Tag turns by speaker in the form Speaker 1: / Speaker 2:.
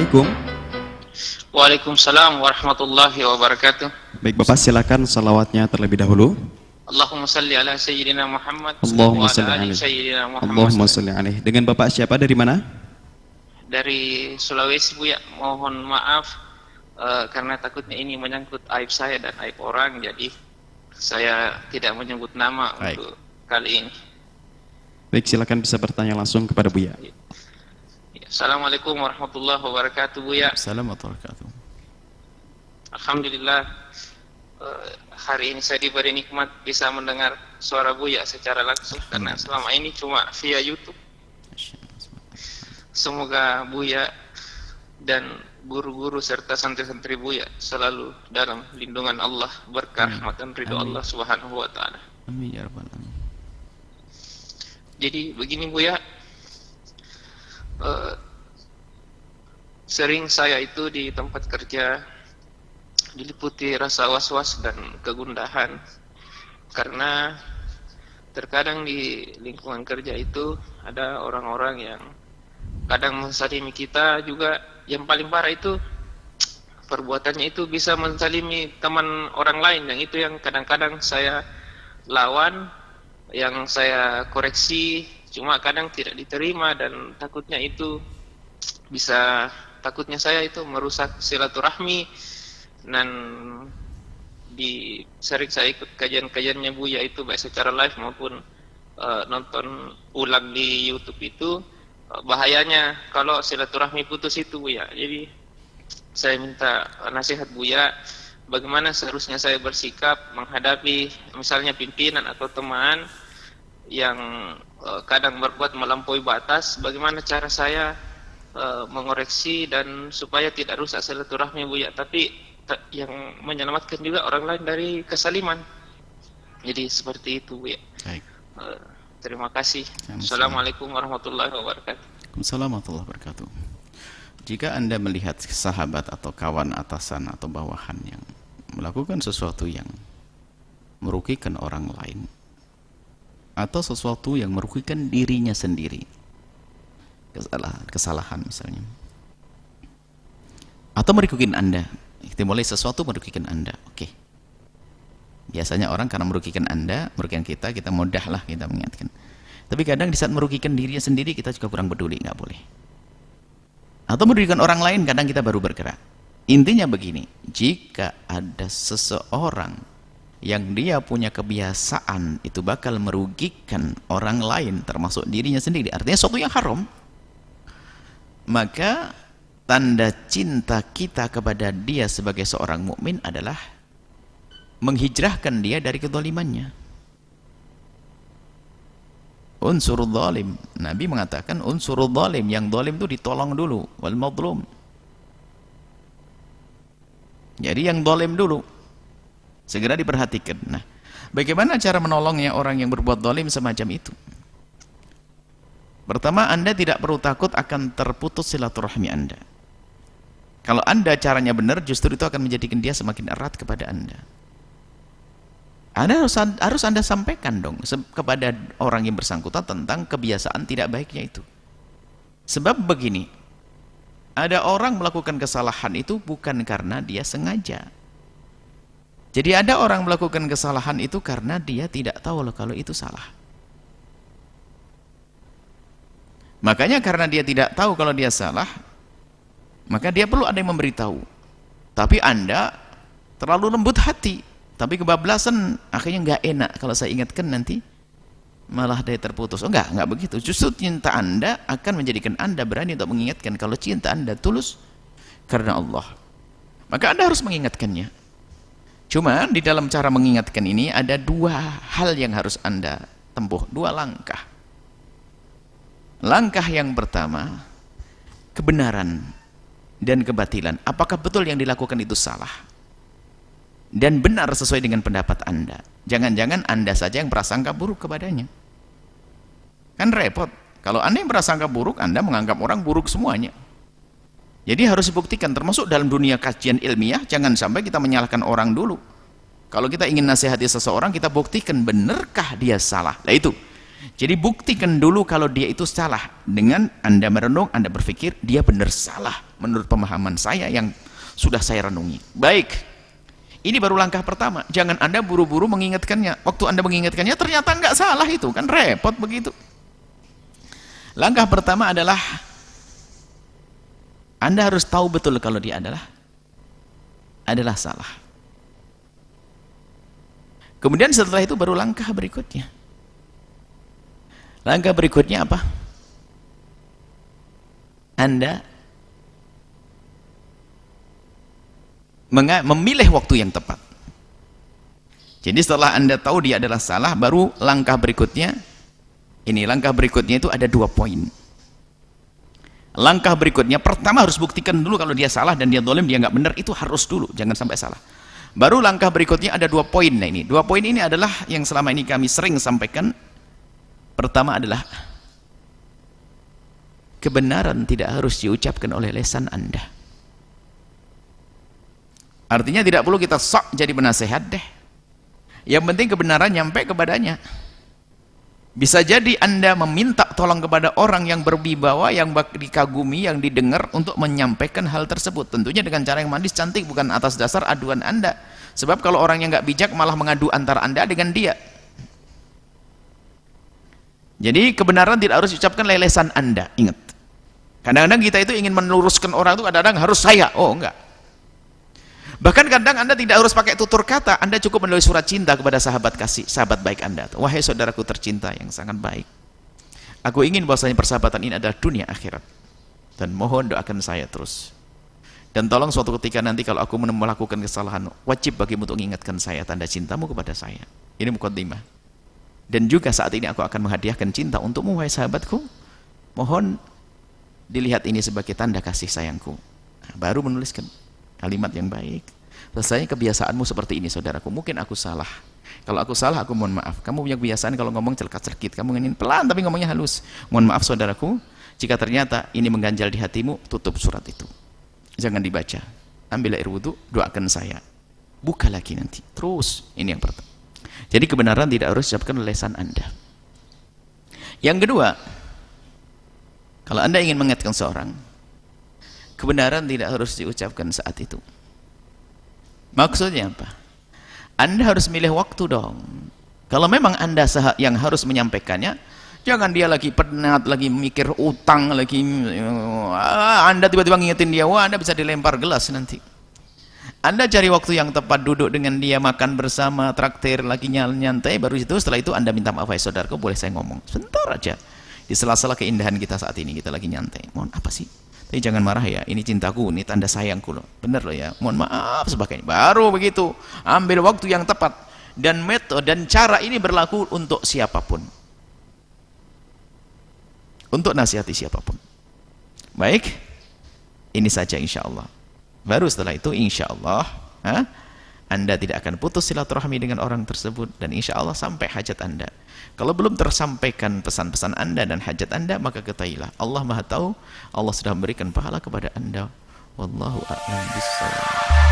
Speaker 1: Assalamualaikum.
Speaker 2: Waalaikumsalam warahmatullahi wabarakatuh.
Speaker 1: Baik Bapak, silakan salawatnya terlebih dahulu.
Speaker 2: Allahumma salli ala sayyidina Muhammad
Speaker 1: Allahumma
Speaker 2: wa
Speaker 1: salli
Speaker 2: ala ali
Speaker 1: alaihi.
Speaker 2: sayyidina Muhammad.
Speaker 1: Allahumma salli alaihi. Dengan Bapak siapa, dari mana?
Speaker 2: Dari Sulawesi, Buya. Mohon maaf karena takutnya ini menyangkut aib saya dan aib orang, jadi saya tidak menyebut nama. Baik. Untuk kali ini.
Speaker 1: Baik, silakan bisa bertanya langsung kepada Buya.
Speaker 2: Assalamualaikum warahmatullahi wabarakatuh, Buya.
Speaker 1: Assalamualaikum warahmatullahi wabarakatuh.
Speaker 2: Alhamdulillah, hari ini saya diberi nikmat bisa mendengar suara Buya secara langsung, karena selama ini cuma via YouTube. Semoga Buya dan guru-guru serta santri-santri Buya selalu dalam lindungan Allah, berkah rahmat dan ridho Allah Subhanahu wa taala.
Speaker 1: Amin ya rabbal alamin.
Speaker 2: Jadi begini Buya, sering saya itu di tempat kerja diliputi rasa was-was dan kegundahan, karena terkadang di lingkungan kerja itu ada orang-orang yang kadang mensalimi kita juga. Yang paling parah itu perbuatannya itu bisa mensalimi teman orang lain, yang itu yang kadang-kadang saya lawan, yang saya koreksi, cuma kadang tidak diterima, dan takutnya saya itu merusak silaturahmi. Dan sering saya ikut kajian-kajiannya Buya itu, baik secara live maupun nonton ulang di YouTube itu. Bahayanya kalau silaturahmi putus itu Buya. Jadi saya minta nasihat Buya, bagaimana seharusnya saya bersikap menghadapi misalnya pimpinan atau teman yang kadang berbuat melampaui batas. Bagaimana cara saya mengoreksi dan supaya tidak rusak silaturahmi Buya, tapi yang menyelamatkan juga orang lain dari kesaliman. Jadi seperti itu Buya. Baik. Terima kasih. Assalamualaikum warahmatullahi wabarakatuh.
Speaker 3: Assalamualaikum warahmatullahi wabarakatuh. Jika Anda melihat sahabat atau kawan atasan atau bawahan yang melakukan sesuatu yang merugikan orang lain atau sesuatu yang merugikan dirinya sendiri, kesalahan misalnya, atau merugikan Anda, mulai sesuatu merugikan Anda, oke. Biasanya orang karena merugikan Anda, merugikan kita mudahlah kita mengingatkan. Tapi kadang di saat merugikan dirinya sendiri kita juga kurang peduli, nggak boleh. Atau merugikan orang lain, kadang kita baru bergerak. Intinya begini, jika ada seseorang yang dia punya kebiasaan itu bakal merugikan orang lain termasuk dirinya sendiri, artinya sesuatu yang haram, maka tanda cinta kita kepada dia sebagai seorang mukmin adalah menghijrahkan dia dari kezalimannya. Unsurul zalim, Nabi mengatakan unsurul zalim, yang zalim itu ditolong dulu, wal madlum. Jadi yang zalim dulu segera diperhatikan. Nah, bagaimana cara menolongnya orang yang berbuat zalim semacam itu? Pertama, Anda tidak perlu takut akan terputus silaturahmi Anda. Kalau Anda caranya benar, justru itu akan menjadikan dia semakin erat kepada Anda. Anda harus Anda sampaikan dong kepada orang yang bersangkutan tentang kebiasaan tidak baiknya itu. Sebab begini, ada orang melakukan kesalahan itu bukan karena dia sengaja. Jadi ada orang melakukan kesalahan itu karena dia tidak tahu loh kalau itu salah. Makanya karena dia tidak tahu kalau dia salah, maka dia perlu ada yang memberitahu. Tapi Anda terlalu lembut hati, tapi kebablasan, akhirnya nggak enak kalau saya ingatkan nanti malah dia terputus. Oh enggak begitu. Justru cinta Anda akan menjadikan Anda berani untuk mengingatkan. Kalau cinta Anda tulus karena Allah, maka Anda harus mengingatkannya. Cuma di dalam cara mengingatkan ini ada dua hal yang harus Anda tempuh, dua langkah. Langkah yang pertama, kebenaran dan kebatilan. Apakah betul yang dilakukan itu salah dan benar sesuai dengan pendapat Anda? Jangan-jangan Anda saja yang prasangka buruk kepadanya. Kan repot. Kalau Anda yang prasangka buruk, Anda menganggap orang buruk semuanya. Jadi harus dibuktikan, termasuk dalam dunia kajian ilmiah, jangan sampai kita menyalahkan orang dulu. Kalau kita ingin nasihati seseorang, kita buktikan benarkah dia salah. Nah itu, Jadi buktikan dulu kalau dia itu salah. Dengan Anda merenung, Anda berpikir dia benar salah menurut pemahaman saya yang sudah saya renungi. Baik, ini baru langkah pertama. Jangan Anda buru-buru mengingatkannya. Waktu Anda mengingatkannya ternyata nggak salah, itu kan repot begitu. Langkah pertama adalah Anda harus tahu betul kalau dia adalah salah. Kemudian setelah itu baru langkah berikutnya. Langkah berikutnya apa? Anda memilih waktu yang tepat. Jadi setelah Anda tahu dia adalah salah, baru langkah berikutnya. Ini langkah berikutnya itu ada 2 poin. Langkah berikutnya, pertama harus buktikan dulu kalau dia salah dan dia zalim, dia nggak benar, itu harus dulu, jangan sampai salah. Baru langkah berikutnya ada 2 poin. Nah ini 2 poin ini adalah yang selama ini kami sering sampaikan. Pertama adalah kebenaran tidak harus diucapkan oleh lisan Anda. Artinya tidak perlu kita sok jadi penasehat deh. Yang penting kebenaran nyampe kepadanya. Bisa jadi Anda meminta tolong kepada orang yang berwibawa, yang dikagumi, yang didengar untuk menyampaikan hal tersebut. Tentunya dengan cara yang manis, cantik, bukan atas dasar aduan Anda. Sebab kalau orang yang nggak bijak malah mengadu antara Anda dengan dia. Jadi kebenaran tidak harus diucapkan oleh lisan Anda. Ingat, kadang-kadang kita itu ingin meluruskan orang itu, kadang-kadang harus saya. Oh enggak. Bahkan kadang Anda tidak harus pakai tutur kata, Anda cukup menulis surat cinta kepada sahabat kasih, sahabat baik Anda. Wahai saudaraku tercinta yang sangat baik, aku ingin bahwasanya persahabatan ini adalah dunia akhirat, dan mohon doakan saya terus. Dan tolong suatu ketika nanti kalau aku melakukan kesalahan, wajib bagimu untuk mengingatkan saya tanda cintamu kepada saya. Ini muqaddimah. Dan juga saat ini aku akan menghadiahkan cinta untukmu wahai sahabatku. Mohon dilihat ini sebagai tanda kasih sayangku. Nah, baru menuliskan kalimat yang baik. Selesai kebiasaanmu seperti ini saudaraku. Mungkin aku salah. Kalau aku salah aku mohon maaf. Kamu punya kebiasaan kalau ngomong celkat-celkit. Kamu ingin pelan tapi ngomongnya halus. Mohon maaf saudaraku. Jika ternyata ini mengganjal di hatimu, tutup surat itu. Jangan dibaca. Ambil air wudhu, doakan saya. Buka lagi nanti. Terus. Ini yang pertama. Jadi kebenaran tidak harus diucapkan oleh lisan Anda. Yang kedua, kalau Anda ingin mengingatkan seorang, kebenaran tidak harus diucapkan saat itu. Maksudnya apa? Anda harus milih waktu dong. Kalau memang Anda yang harus menyampaikannya, jangan dia lagi penat, lagi mikir utang, lagi Anda tiba-tiba ngingetin dia, wah Anda bisa dilempar gelas nanti. Anda cari waktu yang tepat, duduk dengan dia, makan bersama, traktir, lagi nyantai, baru itu setelah itu Anda minta maaf, saudaraku boleh saya ngomong sebentar aja di sela-sela keindahan kita saat ini, kita lagi nyantai. Mohon apa sih? Tapi jangan marah ya, ini cintaku, ini tanda sayangku loh, bener loh ya, mohon maaf sebagainya. Baru begitu, ambil waktu yang tepat. Dan metode dan cara ini berlaku untuk siapapun, untuk nasihati siapapun. Baik, ini saja insya Allah. Baru setelah itu insya Allah Anda tidak akan putus silaturahmi dengan orang tersebut, dan insya Allah sampai hajat Anda. Kalau belum tersampaikan pesan-pesan Anda dan hajat Anda, maka ketahuilah Allah Maha Tahu, Allah sudah memberikan pahala kepada Anda. Wallahu a'lam bishawab.